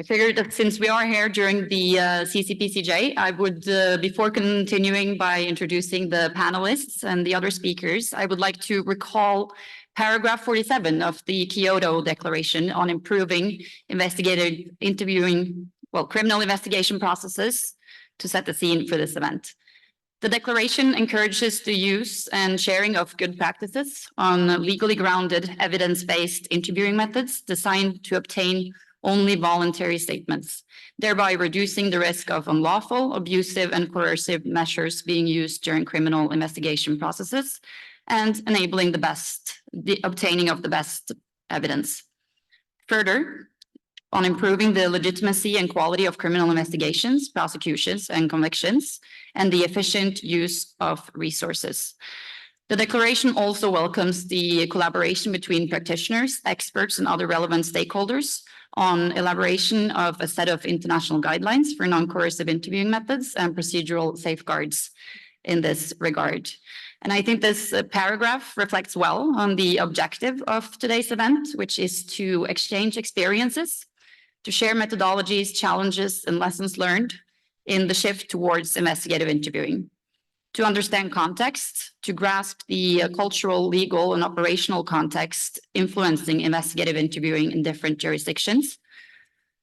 figured that since we are here during the CCPCJ, I would, before continuing by introducing the panelists and the other speakers, I would like to recall paragraph 47 of the Kyoto Declaration on improving investigative interviewing, criminal investigation processes to set the scene for this event. The declaration encourages the use and sharing of good practices on legally grounded, evidence-based interviewing methods designed to obtain only voluntary statements, thereby reducing the risk of unlawful, abusive, and coercive measures being used during criminal investigation processes and enabling the obtaining of the best evidence. Further, on improving the legitimacy and quality of criminal investigations, prosecutions, and convictions, and the efficient use of resources. The declaration also welcomes the collaboration between practitioners, experts, and other relevant stakeholders on elaboration of a set of international guidelines for non-coercive interviewing methods and procedural safeguards in this regard. And I think this paragraph reflects well on the objective of today's event, which is to exchange experiences, to share methodologies, challenges, and lessons learned in the shift towards investigative interviewing, to understand context, to grasp the cultural, legal, and operational context influencing investigative interviewing in different jurisdictions,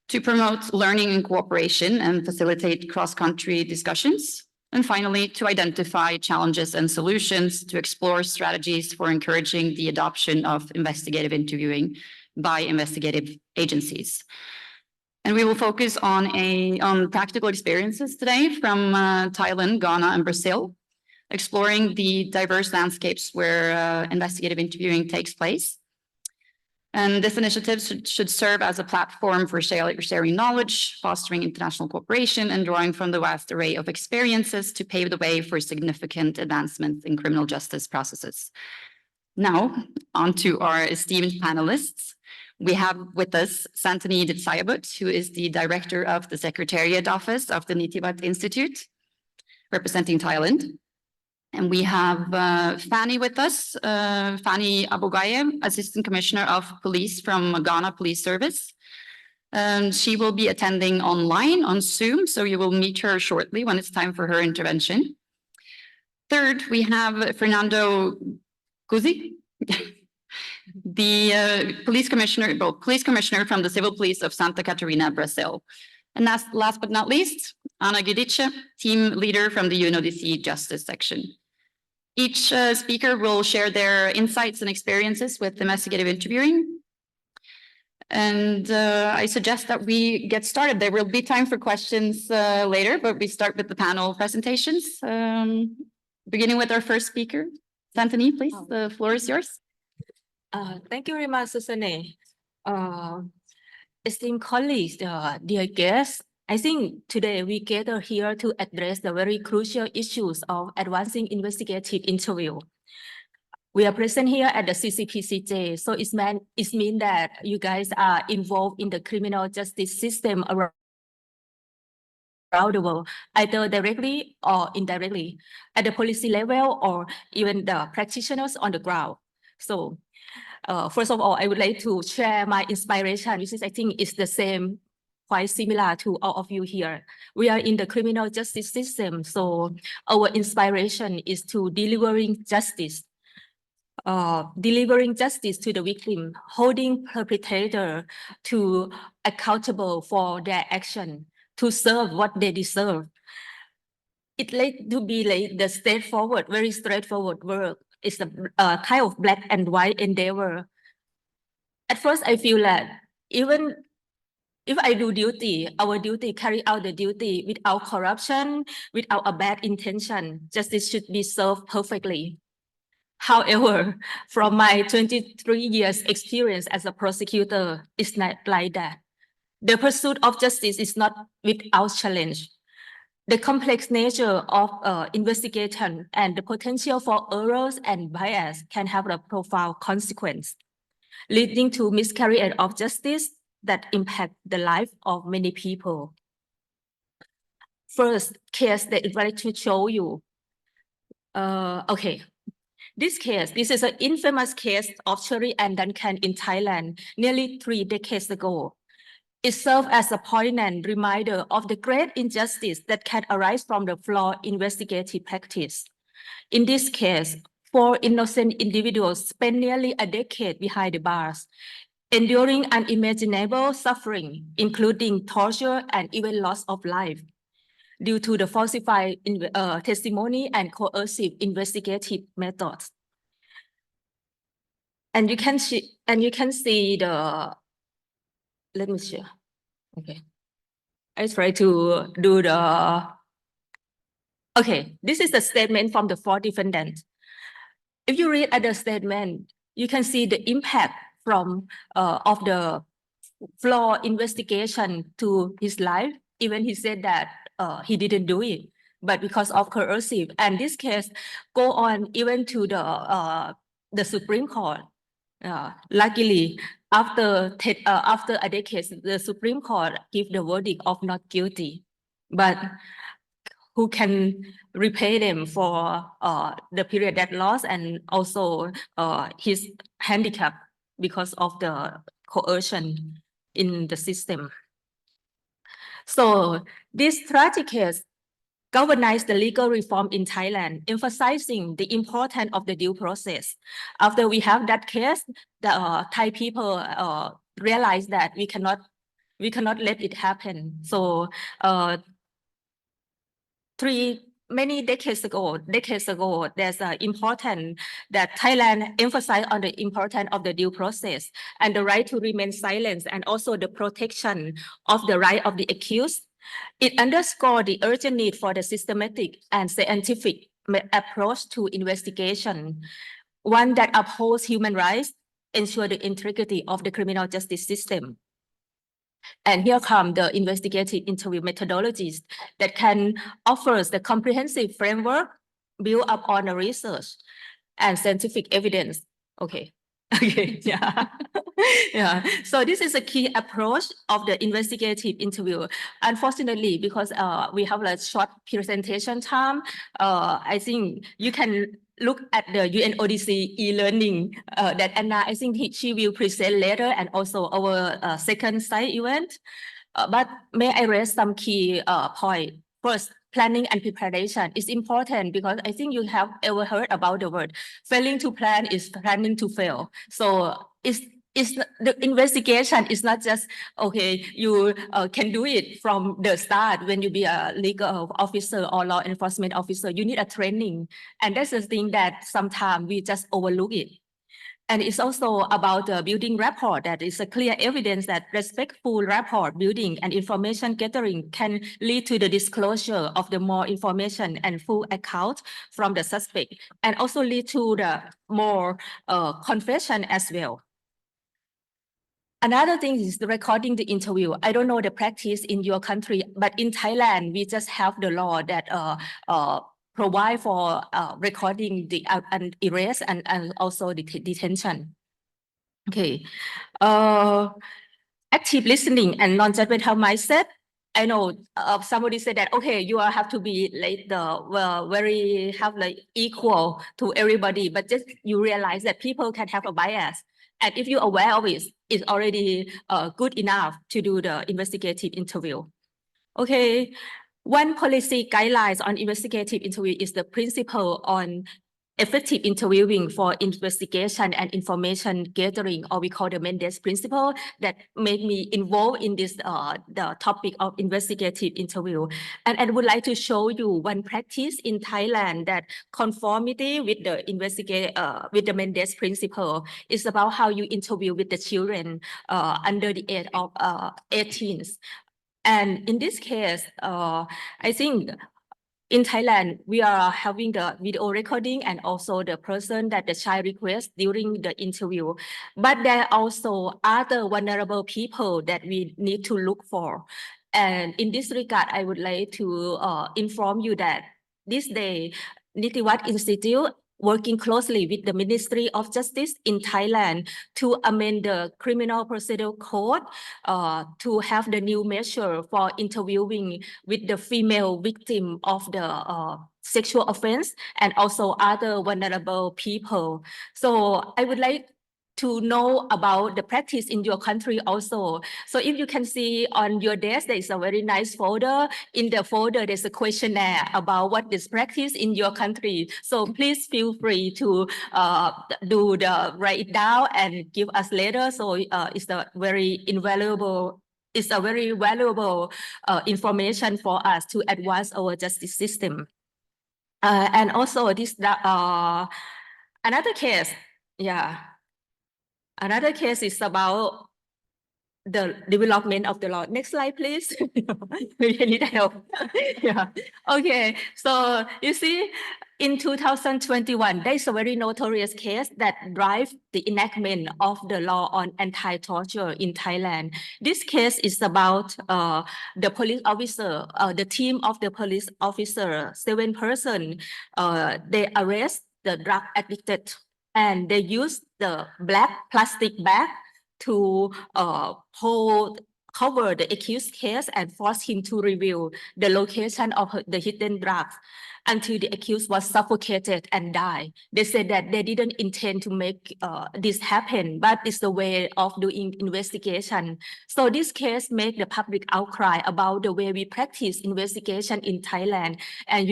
to promote learning and cooperation and facilitate cross-country discussions, and finally, to identify challenges and solutions, to explore strategies for encouraging the adoption of investigative interviewing by investigative agencies. And we will focus on practical experiences today from Thailand, Ghana, and Brazil, exploring the diverse landscapes where investigative interviewing takes place. And this initiative should serve as a platform for sharing knowledge, fostering international cooperation, and drawing from the vast array of experiences to pave the way for significant advancements in criminal justice processes. Now, on to our esteemed panelists. We have with us Santani Ditsayabut, who is the director of the Secretariat Office of the Nitibat Institute, representing Thailand. And we have Fanny with us, Fanny Abogaye, Assistant Commissioner of Police from Ghana Police Service. She will be attending online on Zoom, so you will meet her shortly when it's time for her intervention. Third, we have Fernando Guzzi, the police commissioner from the Civil Police of Santa Catarina, Brazil. And last but not least, Ana Gidice, team leader from the UNODC Justice Section. Each speaker will share their insights and experiences with investigative interviewing. And I suggest that we get started. There will be time for questions later, but we start with the panel presentations. Beginning with our first speaker, Santani, please, the floor is yours. Thank you very much, Susanne. Esteemed colleagues, dear guests, I think today we gather here to address the very crucial issues of advancing investigative interview. We are present here at the CCPCJ, so it means that you guys are involved in the criminal justice system around the world, either directly or indirectly, at the policy level or even the practitioners on the ground. So first of all, I would like to share my inspiration, which is I think is the same, quite similar to all of you here. We are in the criminal justice system, so our inspiration is to delivering justice to the victim, holding perpetrator to accountable for their action, to serve what they deserve. It like to be like the very straightforward work. It's a kind of black and white endeavor. At first, I feel that even if I do our duty, carry out the duty without corruption, without a bad intention, justice should be served perfectly. However, from my 23 years experience as a prosecutor, it's not like that. The pursuit of justice is not without challenge. The complex nature of investigation and the potential for errors and bias can have a profound consequence, leading to miscarriage of justice that impact the life of many people. First case that I'd like to show you. This is an infamous case of Cherry and Duncan in Thailand nearly 3 decades ago. It serves as a poignant reminder of the great injustice that can arise from the flawed investigative practice. In this case, 4 innocent individuals spent nearly a decade behind the bars, enduring unimaginable suffering, including torture and even loss of life, due to the falsified testimony and coercive investigative methods. And you can see the, let me share. Okay. I try to do the, okay, this is the statement from the 4 defendants. If you read at the statement, you can see the impact from of the flawed investigation to his life. Even he said that he didn't do it, but because of coercive, and this case go on even to the Supreme Court. Luckily, after a decade, the Supreme Court give the verdict of not guilty, but who can repay them for the period that lost and also his handicap because of the coercion in the system. So this tragic case galvanized the legal reform in Thailand, emphasizing the importance of the due process. After we have that case, the Thai people realized that we cannot let it happen. So many decades ago, there's important that Thailand emphasized on the importance of the due process and the right to remain silent, and also the protection of the right of the accused. It underscored the urgent need for the systematic and scientific approach to investigation, one that upholds human rights, ensure the integrity of the criminal justice system. And here come the investigative interview methodologies that can offer the comprehensive framework built up on the research and scientific evidence. Okay. Okay, yeah. Yeah. So this is a key approach of the investigative interview. Unfortunately, because we have a short presentation time, I think you can look at the UNODC e-learning that Anna, I think she will present later, and also our second side event. But may I raise some key points? First, planning and preparation is important, because I think you have ever heard about the word failing to plan is planning to fail. So the investigation is not just, okay, you can do it from the start when you be a legal officer or law enforcement officer. You need a training. And that's the thing that sometimes we just overlook it. And it's also about building rapport. That is a clear evidence that respectful rapport building and information gathering can lead to the disclosure of the more information and full account from the suspect, and also lead to the more confession as well. Another thing is the recording the interview. I don't know the practice in your country, but in Thailand, we just have the law that provide for recording the arrest and also the detention. Okay. Active listening and non-judgmental mindset. I know somebody said that, okay, you have to be like very have like equal to everybody, but just you realize that people can have a bias. And if you're aware of it, it's already good enough to do the investigative interview. Okay. One policy guidelines on investigative interview is the principle on effective interviewing for investigation and information gathering, or we call the Mendes principle, that made me involved in this the topic of investigative interview. And I would like to show you one practice in Thailand that conformity with the with the Mendes principle is about how you interview with the children under the age of 18. And in this case, I think in Thailand, we are having the video recording and also the person that the child requests during the interview. But there are also other vulnerable people that we need to look for. And in this regard, I would like to inform you that this day, Nitiwat Institute working closely with the Ministry of Justice in Thailand to amend the Criminal Procedure Code to have the new measure for interviewing with the female victim of the sexual offense and also other vulnerable people. So I would like to know about the practice in your country also. So if you can see on your desk, there is a very nice folder. In the folder, there's a questionnaire about what is practice in your country. So please feel free to write it down and give us later. So it's a very invaluable information for us to advance our justice system. And also this another case, another case is about the development of the law. Next slide, please. We need help. Okay. So you see, in 2021, there is a very notorious case that drives the enactment of the law on anti-torture in Thailand. This case is about the police officer, the team of the police officer, 7 persons. They arrest the drug addicted and they use the black plastic bag to cover the accused case and force him to reveal the location of the hidden drugs until the accused was suffocated and died. They said that they didn't intend to make this happen, but it's the way of doing investigation. So this case made the public outcry about the way we practice investigation in Thailand. And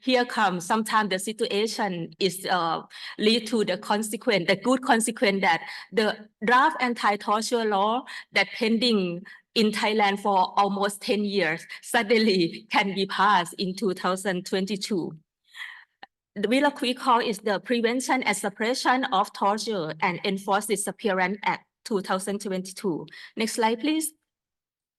here comes sometimes the situation is lead to the consequence, the good consequence that the draft anti-torture law that pending in Thailand for almost 10 years suddenly can be passed in 2022. The Villa Call is the Prevention and Suppression of Torture and Enforced Disappearance Act 2022. Next slide, please.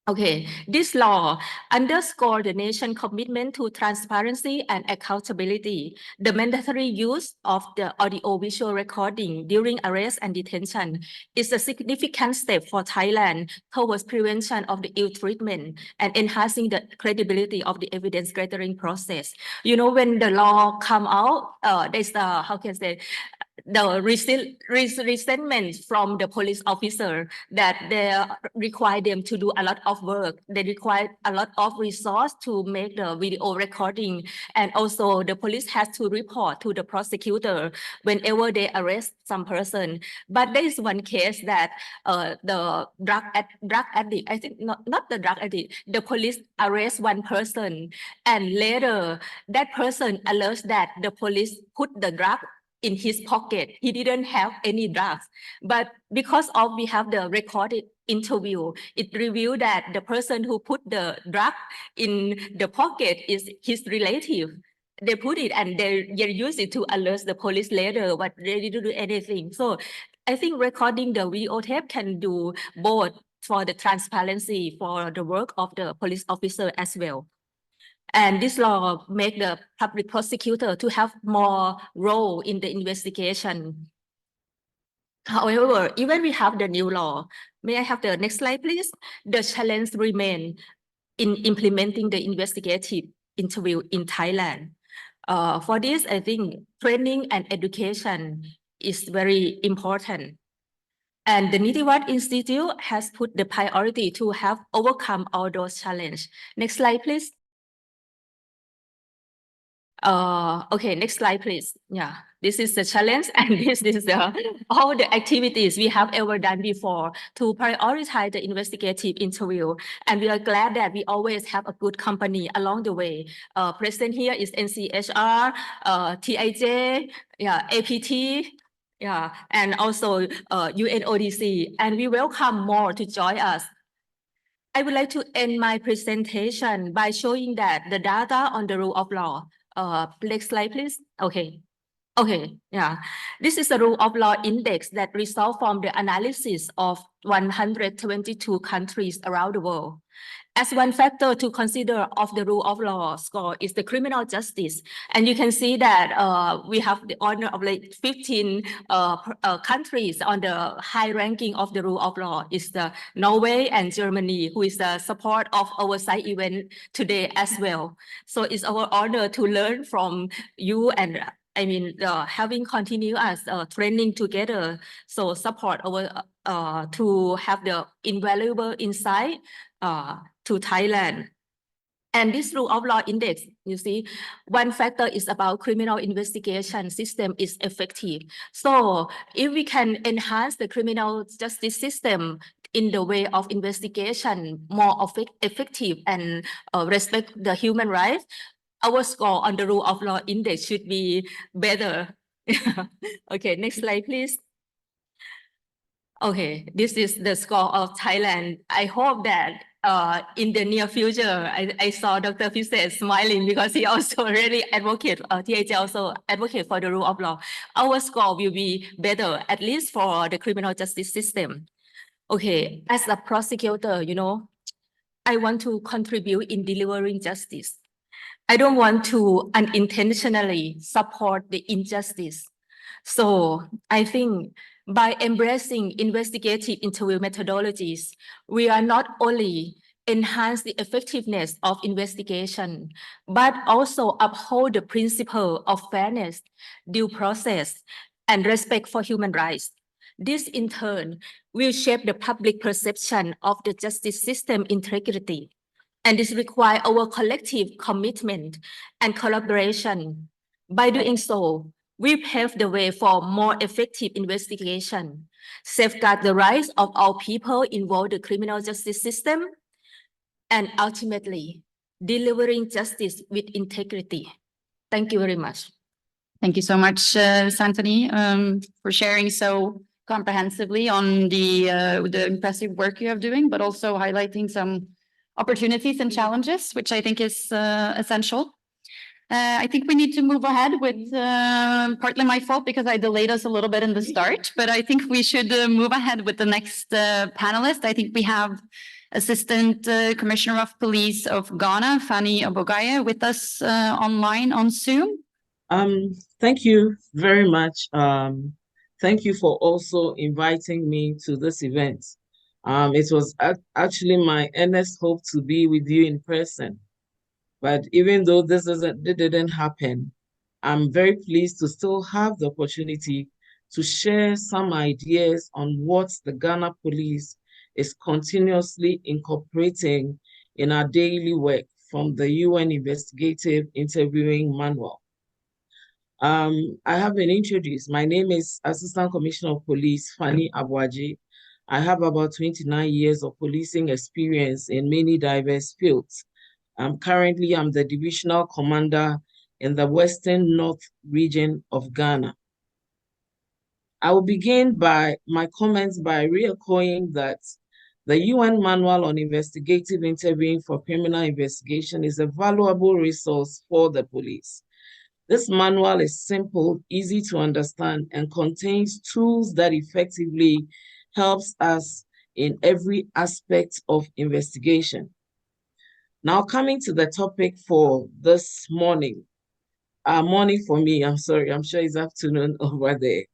Okay, this law underscores the nation's commitment to transparency and accountability. The mandatory use of the audio-visual recording during arrest and detention is a significant step for Thailand towards prevention of the ill treatment and enhancing the credibility of the evidence gathering process. When the law come out, there's the, how can I say, the resentment from the police officer that they require them to do a lot of work. They require a lot of resource to make the video recording. And also the police has to report to the prosecutor whenever they arrest some person. But there is one case that the drug addict, I think not the drug addict, the police arrest one person and later that person alerts that the police put the drug in his pocket. He didn't have any drugs, but because of we have the recorded interview, it revealed that the person who put the drug in the pocket is his relative. They put it and they use it to alert the police later, but they didn't do anything. So I think recording the video tape can do both for the transparency for the work of the police officer as well. And this law make the public prosecutor to have more role in the investigation. However, even we have the new law, may I have the next slide, please? The challenge remain in implementing the investigative interview in Thailand. For this, I think training and education is very important. And the Nitiwat Institute has put the priority to have overcome all those challenges. Next slide, please. Okay, next slide, please. Yeah, this is the challenge and this is all the activities we have ever done before to prioritize the investigative interview. And we are glad that we always have a good company along the way. Present here is NCHR, TIJ, APT, and also UNODC. And we welcome more to join us. I would like to end my presentation by showing that the data on the rule of law. Next slide, please. Okay. This is the rule of law index that results from the analysis of 122 countries around the world. As one factor to consider of the rule of law score is the criminal justice. And you can see that we have the honor of like 15 countries on the high ranking of the rule of law is the Norway and Germany, who is the support of our side event today as well. So it's our honor to learn from you and having continuous training together. So support our to have the invaluable insight to Thailand. And this rule of law index, you see, one factor is about criminal investigation system is effective. So if we can enhance the criminal justice system in the way of investigation more effective and respect the human rights, our score on the rule of law index should be better. Okay, next slide, please. Okay, this is the score of Thailand. I hope that in the near future, I saw Dr. Piset smiling because he also really advocate, TAJ also advocate for the rule of law. Our score will be better, at least for the criminal justice system. Okay, as a prosecutor, you know, I want to contribute in delivering justice. I don't want to unintentionally support the injustice. So I think by embracing investigative interview methodologies, we are not only enhance the effectiveness of investigation, but also uphold the principle of fairness, due process, and respect for human rights. This in turn will shape the public perception of the justice system integrity. And this requires our collective commitment and collaboration. By doing so, we pave the way for more effective investigation, safeguard the rights of all people involved in the criminal justice system, and ultimately delivering justice with integrity. Thank you very much. Thank you so much, Santani, for sharing so comprehensively on the impressive work you have doing, but also highlighting some opportunities and challenges, which I think is essential. I think we need to move ahead with partly my fault because I delayed us a little bit in the start, but I think we should move ahead with the next panelist. I think we have Assistant Commissioner of Police of Ghana, Fanny Obogaya, with us online on Zoom. Thank you very much. Thank you for also inviting me to this event. It was actually my earnest hope to be with you in person. But even though this didn't happen, I'm very pleased to still have the opportunity to share some ideas on what the Ghana Police is continuously incorporating in our daily work from the UN Investigative Interviewing Manual. I have been introduced. My name is Assistant Commissioner of Police, Fanny Abwaji. I have about 29 years of policing experience in many diverse fields. Currently, I'm the Divisional Commander in the Western North region of Ghana. I will begin by my comments by re-echoing that the UN Manual on Investigative Interviewing for Criminal Investigation is a valuable resource for the police. This manual is simple, easy to understand, and contains tools that effectively helps us in every aspect of investigation. Now, coming to the topic for this morning, morning for me, I'm sorry, I'm sure it's afternoon over there.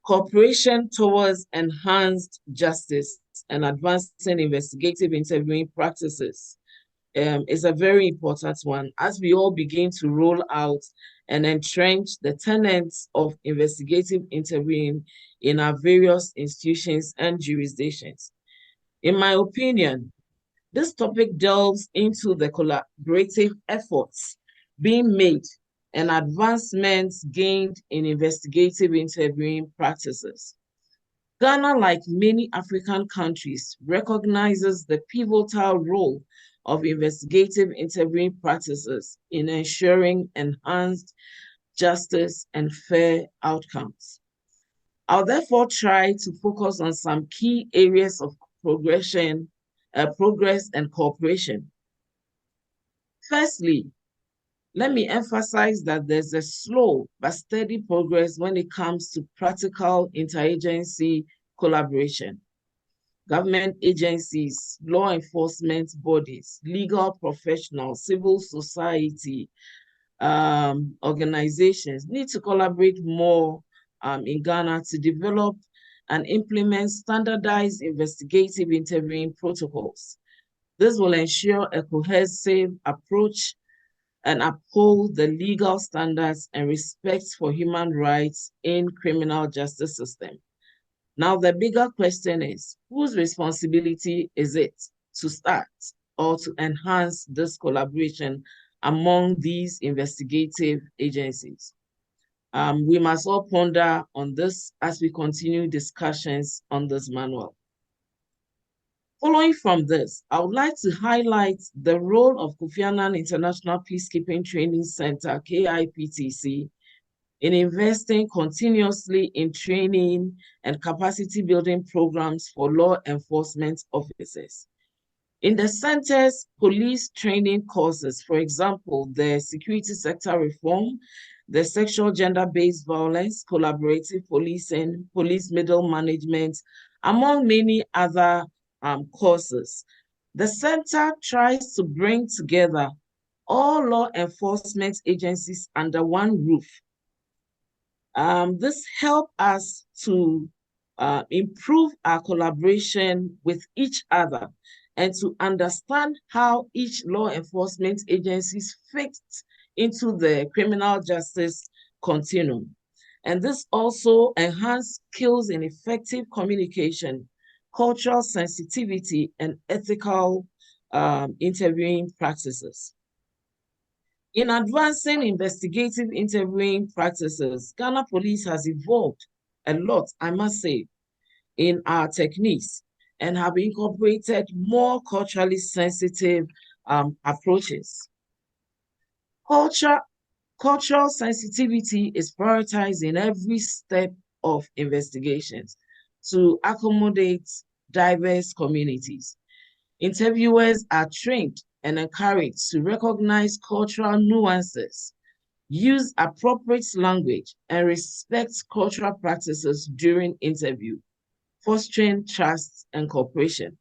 Cooperation towards enhanced justice and advancing investigative interviewing practices is a very important one as we all begin to roll out and entrench the tenets of investigative interviewing in our various institutions and jurisdictions. In my opinion, this topic delves into the collaborative efforts being made and advancements gained in investigative interviewing practices. Ghana, like many African countries, recognizes the pivotal role of investigative interviewing practices in ensuring enhanced justice and fair outcomes. I'll therefore try to focus on some key areas of progress and cooperation. Firstly, let me emphasize that there's a slow but steady progress when it comes to practical interagency collaboration. Government agencies, law enforcement bodies, legal professionals, civil society organizations need to collaborate more in Ghana to develop and implement standardized investigative interviewing protocols. This will ensure a cohesive approach and uphold the legal standards and respect for human rights in criminal justice system. Now, the bigger question is, whose responsibility is it to start or to enhance this collaboration among these investigative agencies. We must all ponder on this as we continue discussions on this manual. Following from this, I would like to highlight the role of Kofi Annan International Peacekeeping Training Center, KIPTC, in investing continuously in training and capacity building programs for law enforcement officers. In the center's police training courses, for example, the security sector reform, the sexual gender-based violence, collaborative policing, police middle management, among many other courses, the center tries to bring together all law enforcement agencies under one roof. This helps us to improve our collaboration with each other and to understand how each law enforcement agencies fit into the criminal justice continuum. And this also enhances skills in effective communication, cultural sensitivity, and ethical interviewing practices. In advancing investigative interviewing practices, Ghana Police has evolved a lot, I must say, in our techniques and have incorporated more culturally sensitive approaches. Cultural sensitivity is prioritized in every step of investigations to accommodate diverse communities. Interviewers are trained and encouraged to recognize cultural nuances, use appropriate language, and respect cultural practices during interview, fostering trust and cooperation.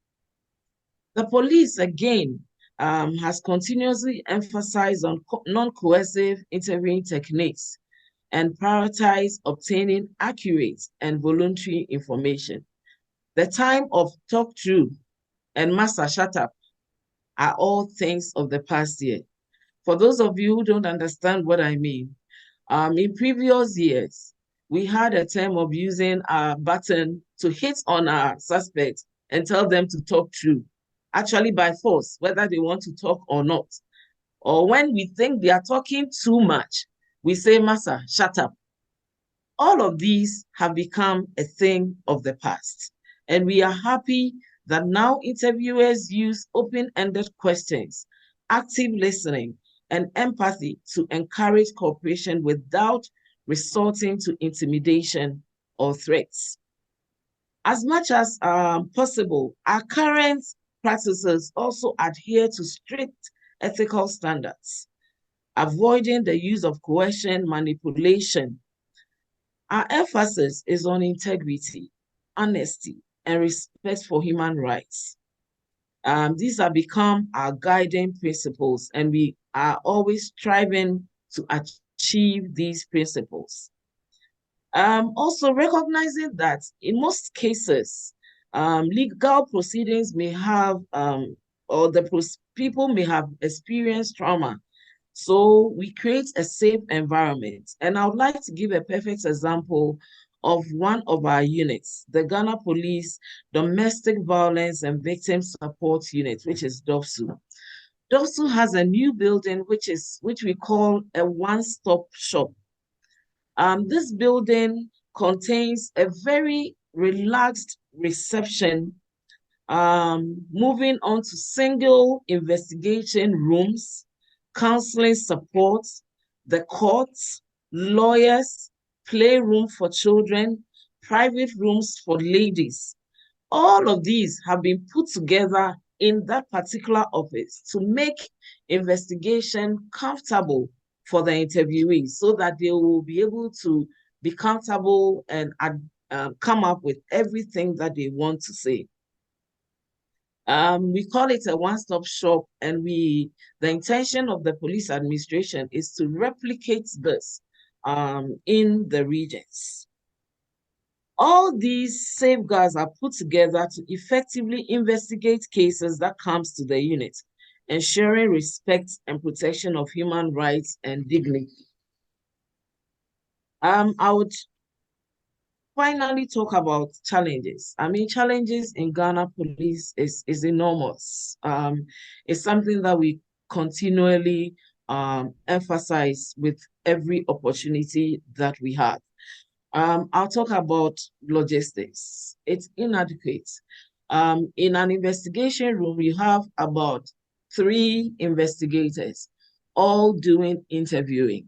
The police, again, has continuously emphasized on non-coercive interviewing techniques and prioritized obtaining accurate and voluntary information. The time of talk through and master shut up are all things of the past year. For those of you who don't understand what I mean, in previous years, we had a term of using a button to hit on our suspects and tell them to talk through, actually by force, whether they want to talk or not. Or when we think they are talking too much, we say, Massa, shut up. All of these have become a thing of the past. And we are happy that now interviewers use open-ended questions, active listening, and empathy to encourage cooperation without resorting to intimidation or threats. As much as possible, our current practices also adhere to strict ethical standards, avoiding the use of coercion, manipulation. Our emphasis is on integrity, honesty, and respect for human rights. These have become our guiding principles, and we are always striving to achieve these principles. Also recognizing that in most cases, legal proceedings may have, or people may have experienced trauma. So we create a safe environment. And I would like to give a perfect example of one of our units, the Ghana Police Domestic Violence and Victim Support Unit, which is DOVSU. DOVSU has a new building, which we call a one-stop shop. This building contains a very relaxed reception, moving on to single investigation rooms, counseling support, the courts, lawyers, playroom for children, private rooms for ladies. All of these have been put together in that particular office to make investigation comfortable for the interviewees so that they will be able to be comfortable and come up with everything that they want to say. We call it a one-stop shop, and the intention of the police administration is to replicate this in the regions. All these safeguards are put together to effectively investigate cases that comes to the unit, ensuring respect and protection of human rights and dignity. I would finally talk about challenges. I mean, challenges in Ghana police is enormous. It's something that we continually emphasize with every opportunity that we have. I'll talk about logistics. It's inadequate. In an investigation room, you have about 3 investigators all doing interviewing.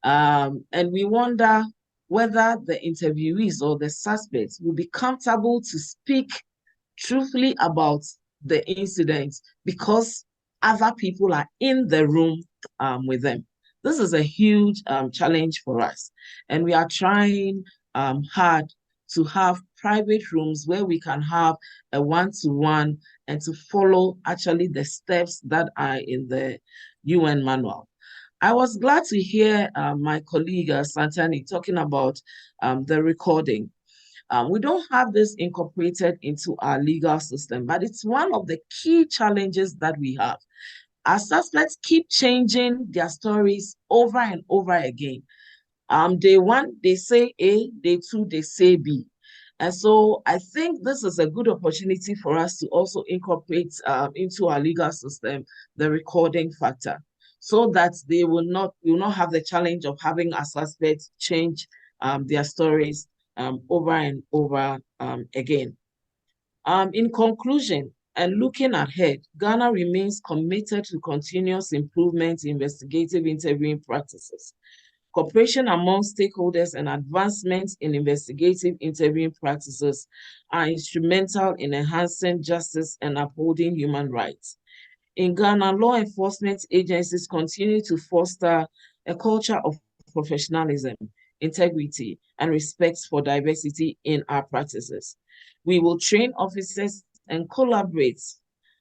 And we wonder whether the interviewees or the suspects will be comfortable to speak truthfully about the incident because other people are in the room with them. This is a huge challenge for us. And we are trying hard to have private rooms where we can have a one-to-one and to follow actually the steps that are in the UN manual. I was glad to hear my colleague Santani talking about the recording. We don't have this incorporated into our legal system, but it's one of the key challenges that we have. Our suspects keep changing their stories over and over again. Day 1, they say A, day 2, they say B. And so I think this is a good opportunity for us to also incorporate into our legal system the recording factor, so that they will not have the challenge of having a suspect change their stories over and over again. In conclusion, and looking ahead, Ghana remains committed to continuous improvement in investigative interviewing practices. Cooperation among stakeholders and advancements in investigative interviewing practices are instrumental in enhancing justice and upholding human rights. In Ghana, law enforcement agencies continue to foster a culture of professionalism, integrity, and respect for diversity in our practices. We will train officers and collaborate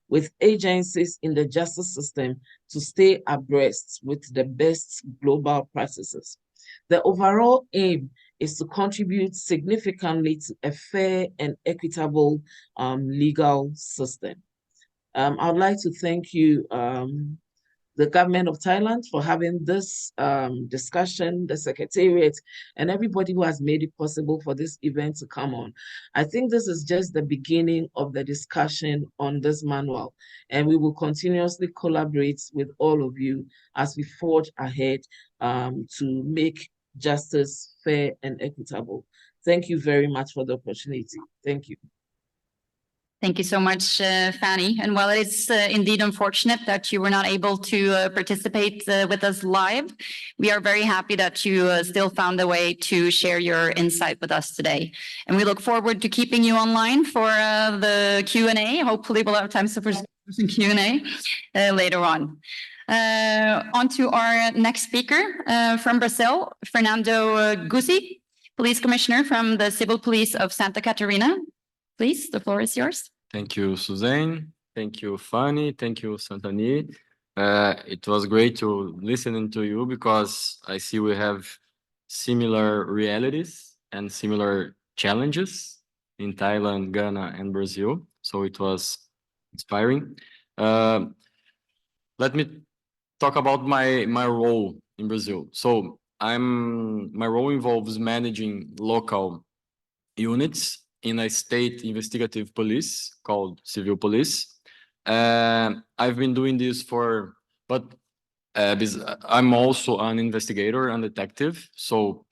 with agencies in the justice system to stay abreast with the best global practices. The overall aim is to contribute significantly to a fair and equitable legal system. I would like to thank you, the government of Thailand, for having this discussion, the Secretariat, and everybody who has made it possible for this event to come on. I think this is just the beginning of the discussion on this manual, and we will continuously collaborate with all of you as we forge ahead to make justice fair and equitable. Thank you very much for the opportunity. Thank you. Thank you so much, Fanny. And while it is indeed unfortunate that you were not able to participate with us live, we are very happy that you still found a way to share your insight with us today. And we look forward to keeping you online for the Q&A. Hopefully we'll have time for some Q&A later on. On to our next speaker from Brazil, Fernando Guzzi, Police Commissioner from the Civil Police of Santa Catarina. Please, the floor is yours. Thank you, Suzanne. Thank you, Fanny. Thank you, Santani. It was great to listen to you because I see we have similar realities and similar challenges in Thailand, Ghana, and Brazil. So it was inspiring. Let me talk about my role in Brazil. So my role involves managing local units in a state investigative police called Civil Police. I've been doing this but I'm also an investigator and detective. So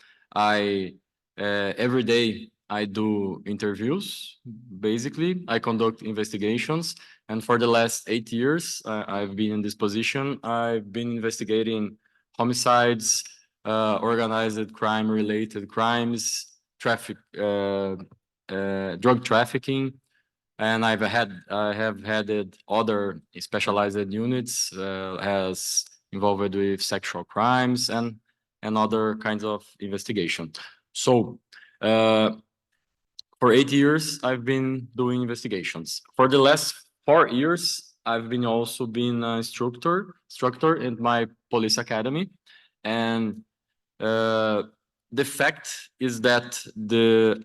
every day I do interviews, basically. I conduct investigations. And for the last 8 years, I've been in this position. I've been investigating homicides, organized crime-related crimes, drug trafficking, and I have headed other specialized units as involved with sexual crimes and other kinds of investigation. So for 8 years, I've been doing investigations. For the last 4 years, I've been also been an instructor in my police academy, and the fact is that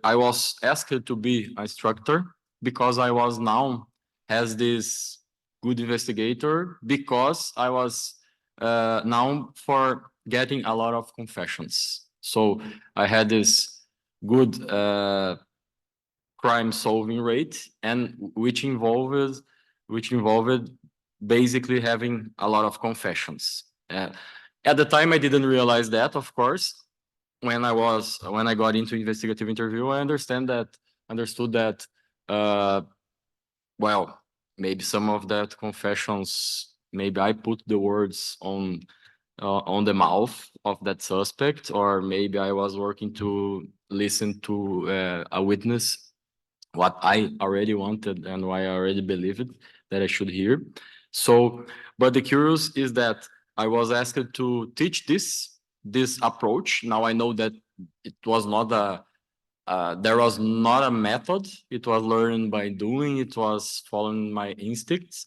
I was asked to be an instructor because I was known as this good investigator, because I was known for getting a lot of confessions. So I had this good crime solving rate, and which involved basically having a lot of confessions. At the time, I didn't realize that, of course. When I got into investigative interview, I understood that well, maybe some of that confessions, maybe I put the words on the mouth of that suspect, or maybe I was working to listen to a witness what I already wanted and why I already believed that I should hear. So, but the curious is that I was asked to teach this approach. Now I know that it was not there was not a method. It was learned by doing. It was following my instincts.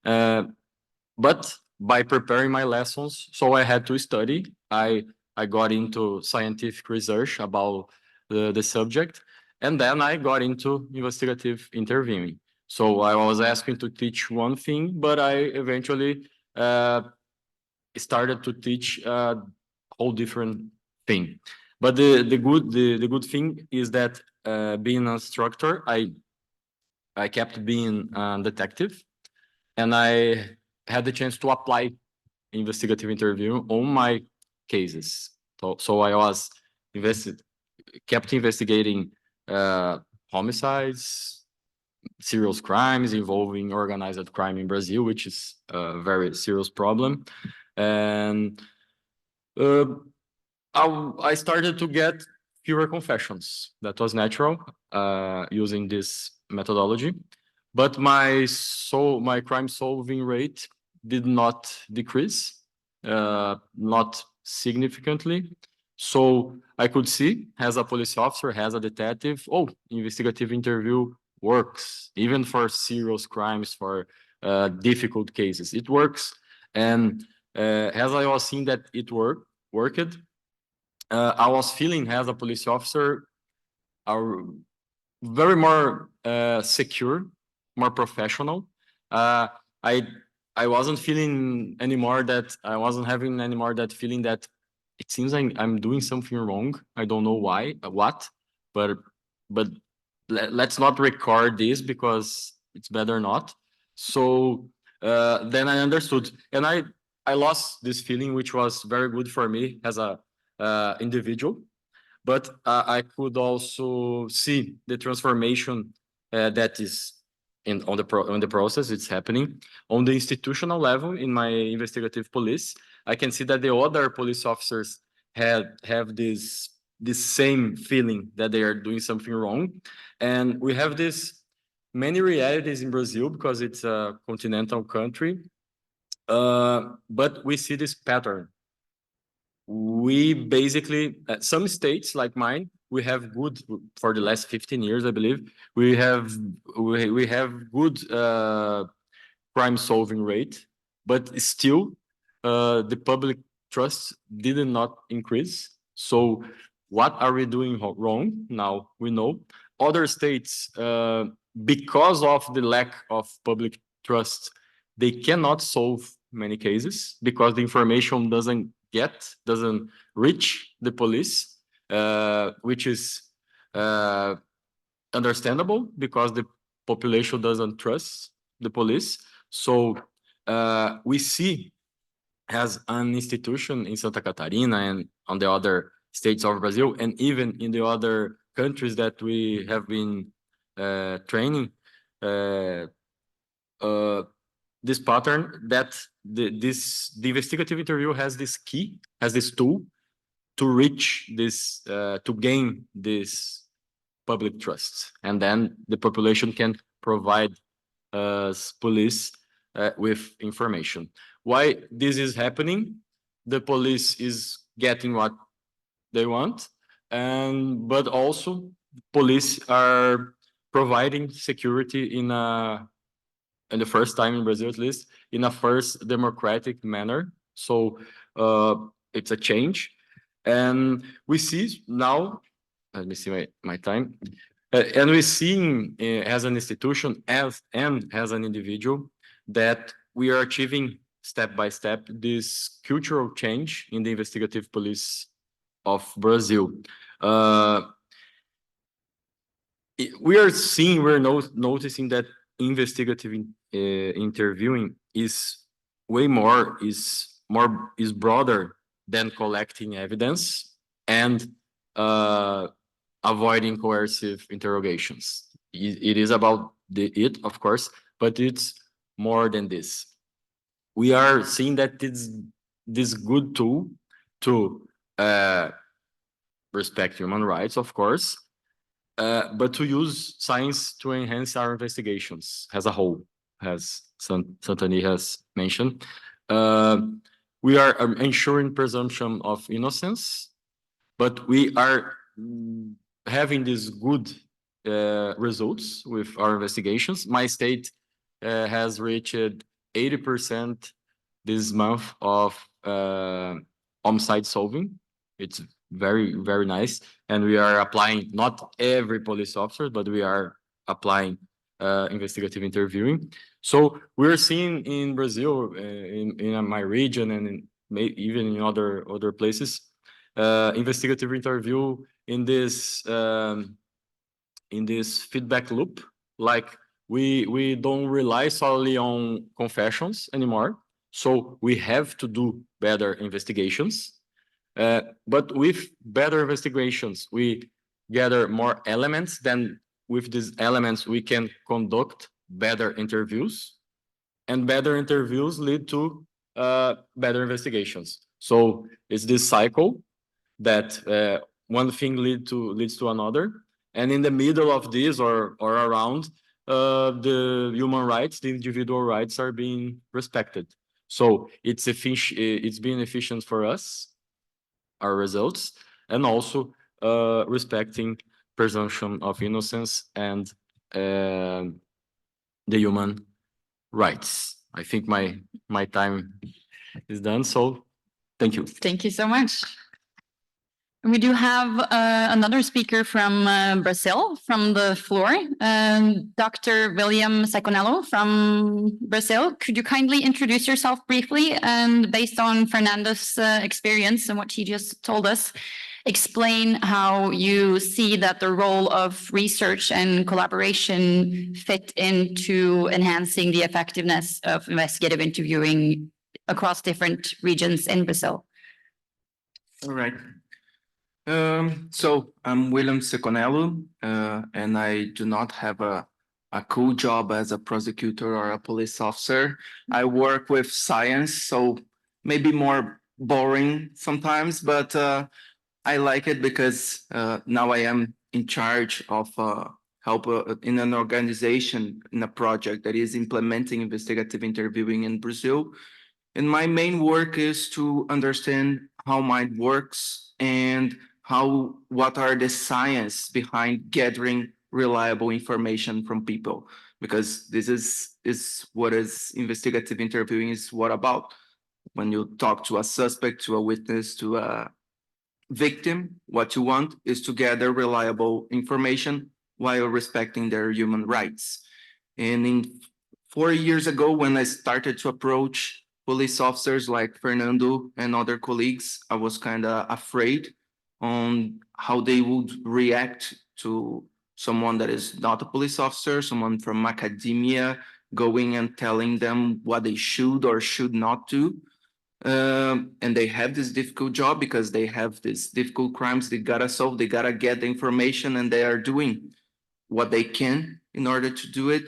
But by preparing my lessons, so I had to study. I got into scientific research about the subject, and then I got into investigative interviewing. So I was asking to teach one thing, but I eventually started to teach a whole different thing. But the good thing is that being an instructor, I kept being a detective, and I had the chance to apply investigative interview on my cases. So I was kept investigating homicides, serious crimes involving organized crime in Brazil, which is a very serious problem. And I started to get fewer confessions. That was natural using this methodology. But my crime solving rate did not decrease, not significantly. So I could see, as a police officer, as a detective, oh, investigative interview works, even for serious crimes, for difficult cases. It works. And as I was seeing that it worked, I was feeling as a police officer very more secure, more professional. I wasn't feeling anymore that I wasn't having anymore that feeling that it seems I'm doing something wrong. I don't know why, what, but let's not record this because it's better not. So then I understood, and I lost this feeling, which was very good for me as a individual. But I could also see the transformation that is on the process. It's happening on the institutional level in my investigative police. I can see that the other police officers have this same feeling that they are doing something wrong, and we have this many realities in Brazil because it's a continental country. But we see this pattern. We basically, some states like mine, we have good, for the last 15 years, I believe, we have good crime solving rate, but still the public trust did not increase. So what are we doing wrong? Now we know other states, because of the lack of public trust, they cannot solve many cases because the information doesn't reach the police, which is understandable because the population doesn't trust the police. So we see, as an institution in Santa Catarina and on the other states of Brazil, and even in the other countries that we have been training, this pattern that the investigative interview has this key, has this tool to reach this, to gain this public trust, and then the population can provide police with information. Why this is happening? The police is getting what they want, but also police are providing security in the first time in Brazil, at least, in a first democratic manner. So it's a change. And we see now, let me see my time. And we're seeing as an institution and as an individual that we are achieving step by step this cultural change in the investigative police of Brazil. we're noticing that investigative interviewing is broader than collecting evidence and avoiding coercive interrogations. It is about of course, but it's more than this. We are seeing that it's this good tool to respect human rights, of course, but to use science to enhance our investigations as a whole, as Santani has mentioned. We are ensuring presumption of innocence, but we are having these good results with our investigations. My state has reached 80% this month of homicide solving. It's very, very nice. And we are applying, not every police officer, but we are applying investigative interviewing. So we're seeing in Brazil, in my region and even in other places, investigative interview in this feedback loop. Like we don't rely solely on confessions anymore. So we have to do better investigations. But with better investigations, we gather more elements. Then with these elements, we can conduct better interviews, and better interviews lead to better investigations. So it's this cycle that one thing leads to another, and in the middle of this or around, the human rights, the individual rights are being respected. So it's being efficient for us, our results, and also respecting presumption of innocence and the human rights. I think my time is done, so thank you. Thank you so much. We do have another speaker from Brazil, from the floor, Dr. William Seconello from Brazil. Could you kindly introduce yourself briefly, and based on Fernando's experience and what he just told us, explain how you see that the role of research and collaboration fit into enhancing the effectiveness of investigative interviewing across different regions in Brazil? All right. So I'm William Seconello, and I do not have a cool job as a prosecutor or a police officer. I work with science, so maybe more boring sometimes, but I like it because now I am in charge of help in an organization, in a project that is implementing investigative interviewing in Brazil. And my main work is to understand how mind works and what are the science behind gathering reliable information from people, because this is what investigative interviewing is what about. When you talk to a suspect, to a witness, to a victim, what you want is to gather reliable information while respecting their human rights. And 4 years ago, when I started to approach police officers like Fernando and other colleagues, I was kind of afraid on how they would react to someone that is not a police officer, someone from academia going and telling them what they should or should not do. And they have this difficult job because they have these difficult crimes they gotta solve, they gotta get the information, and they are doing what they can in order to do it.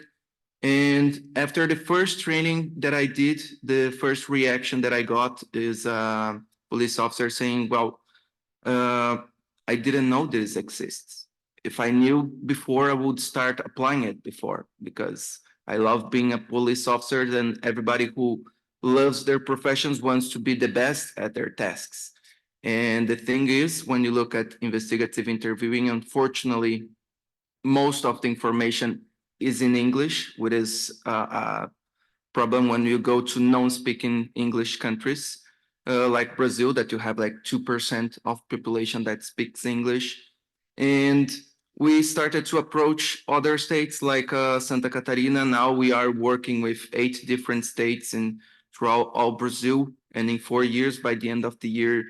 And after the first training that I did, the first reaction that I got is a police officer saying, well, I didn't know this exists. If I knew before, I would start applying it before, because I love being a police officer, and everybody who loves their professions wants to be the best at their tasks. And the thing is, when you look at investigative interviewing, unfortunately, most of the information is in English, which is a problem when you go to non-speaking English countries, like Brazil, that you have like 2% of population that speaks English. And we started to approach other states like Santa Catarina. Now we are working with 8 different states throughout all Brazil. And in 4 years, by the end of the year,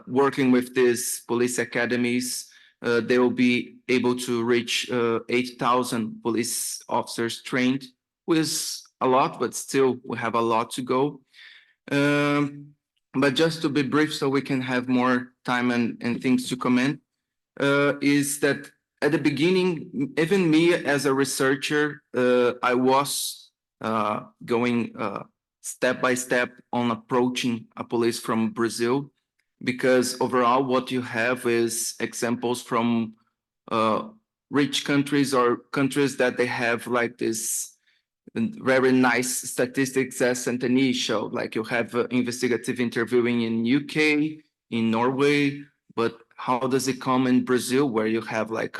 working with these police academies, they will be able to reach 8,000 police officers trained, which is a lot, but still we have a lot to go. But just to be brief, so we can have more time and things to comment, is that at the beginning, even me as a researcher, I was going step by step on approaching a police from Brazil, because overall what you have is examples from rich countries or countries that they have like this very nice statistics as Anthony showed, like you have investigative interviewing in UK, in Norway, but how does it come in Brazil where you have like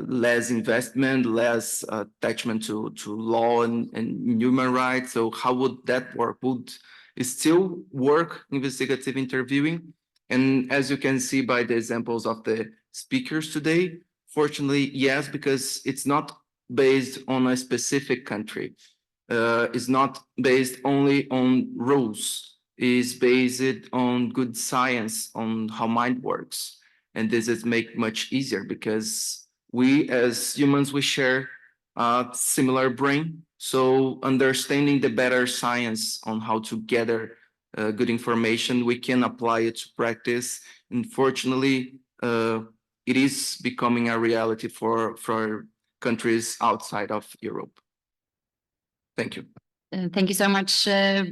less investment, less attachment to law and human rights? So how would that work? Would it still work, investigative interviewing? And as you can see by the examples of the speakers today, fortunately, yes, because it's not based on a specific country. It's not based only on rules. It's based on good science, on how mind works. And this is make much easier because we as humans, we share a similar brain. So understanding the better science on how to gather good information, we can apply it to practice. Unfortunately, it is becoming a reality for countries outside of Europe. Thank you. Thank you so much,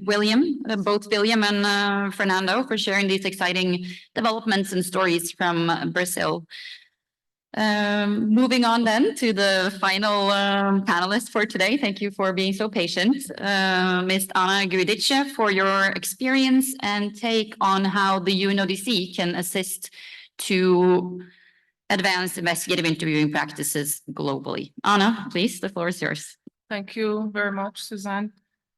William, both William and Fernando, for sharing these exciting developments and stories from Brazil. Moving on then to the final panelist for today. Thank you for being so patient. Ms. Anna Guidice, for your experience and take on how the UNODC can assist to advance investigative interviewing practices globally. Anna, please, the floor is yours. Thank you very much, Suzanne.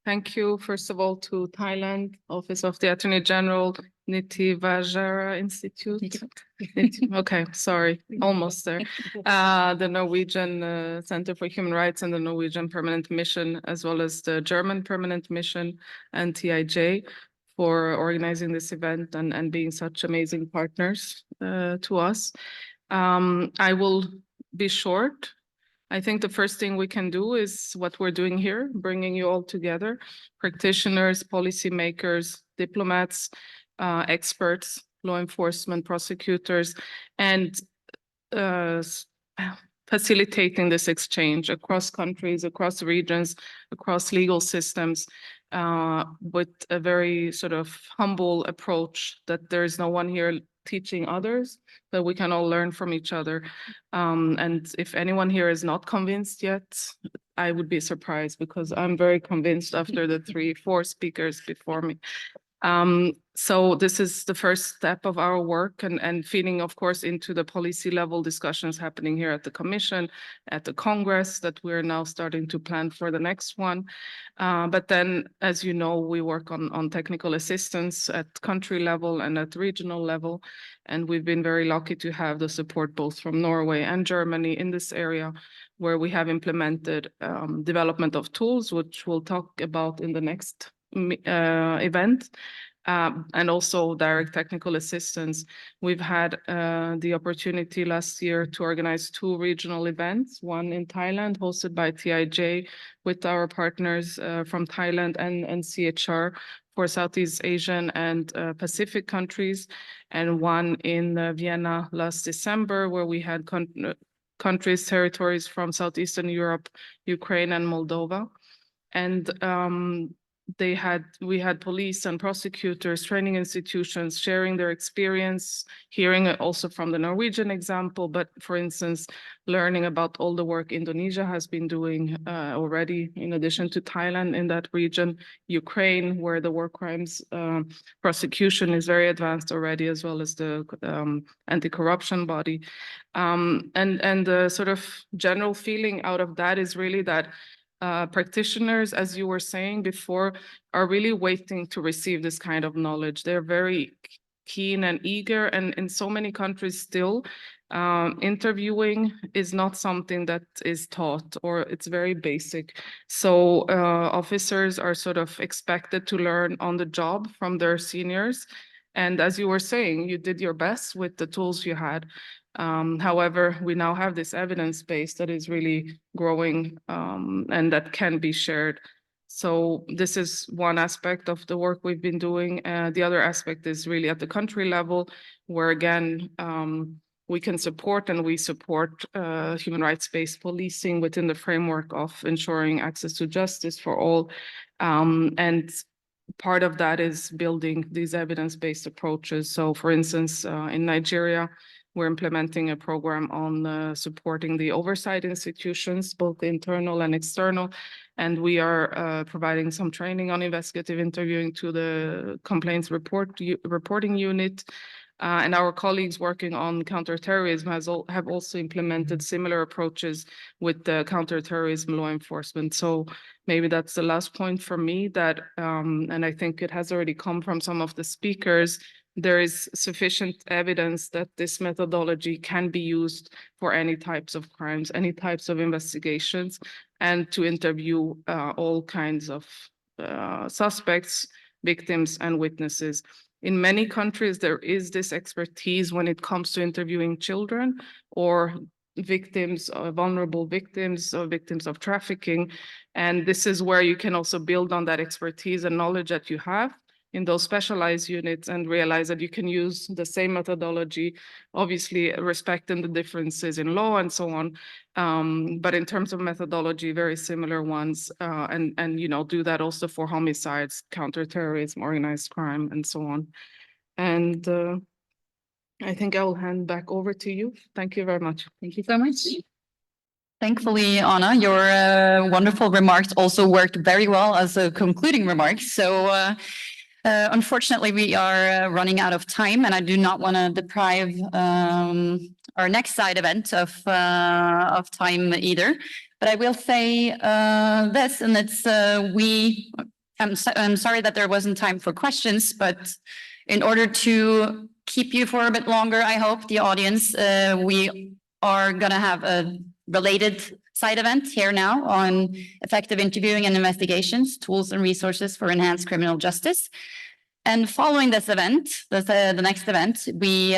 Thank you, first of all, to Thailand, Office of the Attorney General, Niti Vajara Institute. Okay, sorry, almost there. The Norwegian Center for Human Rights and the Norwegian Permanent Mission, as well as the German Permanent Mission and TIJ for organizing this event and being such amazing partners to us. I will be short. I think the first thing we can do is what we're doing here, bringing you all together, practitioners, policymakers, diplomats, experts, law enforcement, prosecutors, and facilitating this exchange across countries, across regions, across legal systems, with a very sort of humble approach that there is no one here teaching others, but we can all learn from each other. And if anyone here is not convinced yet, I would be surprised because I'm very convinced after the 3-4 speakers before me. So this is the first step of our work and feeding, of course, into the policy level discussions happening here at the Commission, at the Congress that we're now starting to plan for the next one. But then, as you know, we work on technical assistance at country level and at regional level. And we've been very lucky to have the support both from Norway and Germany in this area, where we have implemented development of tools, which we'll talk about in the next event, and also direct technical assistance. We've had the opportunity last year to organize 2 regional events, one in Thailand hosted by TIJ with our partners from Thailand and CHR for Southeast Asian and Pacific countries, and one in Vienna last December where we had countries, territories from Southeastern Europe, Ukraine and Moldova. And we had police and prosecutors, training institutions sharing their experience, hearing also from the Norwegian example, but for instance, learning about all the work Indonesia has been doing already, in addition to Thailand in that region, Ukraine, where the war crimes prosecution is very advanced already, as well as the anti-corruption body. And the sort of general feeling out of that is really that practitioners, as you were saying before, are really waiting to receive this kind of knowledge. They're very keen and eager, and in so many countries still, interviewing is not something that is taught, or it's very basic. So officers are sort of expected to learn on the job from their seniors. And as you were saying, you did your best with the tools you had. However, we now have this evidence base that is really growing and that can be shared. So this is one aspect of the work we've been doing. The other aspect is really at the country level, where again, we can support and we support human rights-based policing within the framework of ensuring access to justice for all. And part of that is building these evidence-based approaches. So for instance, in Nigeria, we're implementing a program on supporting the oversight institutions, both internal and external. And we are providing some training on investigative interviewing to the complaints reporting unit. And our colleagues working on counterterrorism have also implemented similar approaches with the counterterrorism law enforcement. So maybe that's the last point for me that, and I think it has already come from some of the speakers, there is sufficient evidence that this methodology can be used for any types of crimes, any types of investigations, and to interview all kinds of suspects, victims, and witnesses. In many countries, there is this expertise when it comes to interviewing children or victims, vulnerable victims, or victims of trafficking. And this is where you can also build on that expertise and knowledge that you have in those specialized units and realize that you can use the same methodology, obviously respecting the differences in law and so on. But in terms of methodology, very similar ones, and do that also for homicides, counterterrorism, organized crime, and so on. And I think I will hand back over to you. Thank you very much. Thank you so much. Thankfully, Anna, your wonderful remarks also worked very well as a concluding remarks. So unfortunately, we are running out of time, and I do not want to deprive our next side event of time either. But I will say this, and it's I'm sorry that there wasn't time for questions, but in order to keep you for a bit longer, I hope the audience, we are going to have a related side event here now on effective interviewing and investigations, tools and resources for enhanced criminal justice. And following this event, the next event, we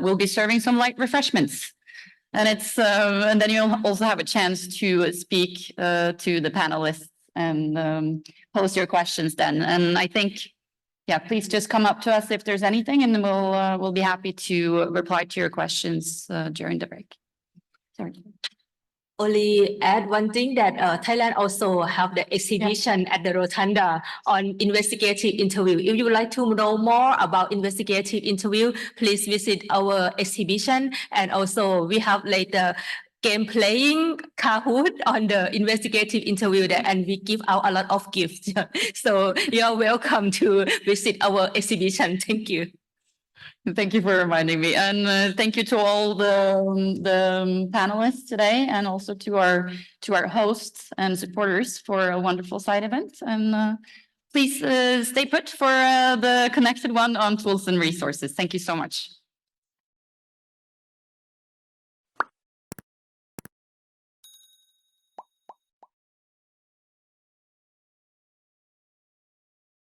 will be serving some light refreshments. And it's and then you'll also have a chance to speak to the panelists and pose your questions then. And I think, yeah, please just come up to us if there's anything, and we'll be happy to reply to your questions during the break. Sorry. Only add one thing that Thailand also have the exhibition at the Rotunda on investigative interview. If you would like to know more about investigative interview, please visit our exhibition. And also we have later game playing Kahoot on the investigative interview there, and we give out a lot of gifts. So you're welcome to visit our exhibition. Thank you. Thank you for reminding me, and thank you to all the panelists today, and also to our hosts and supporters for a wonderful side event. And please stay put for the connected one on tools and resources. Thank you so much.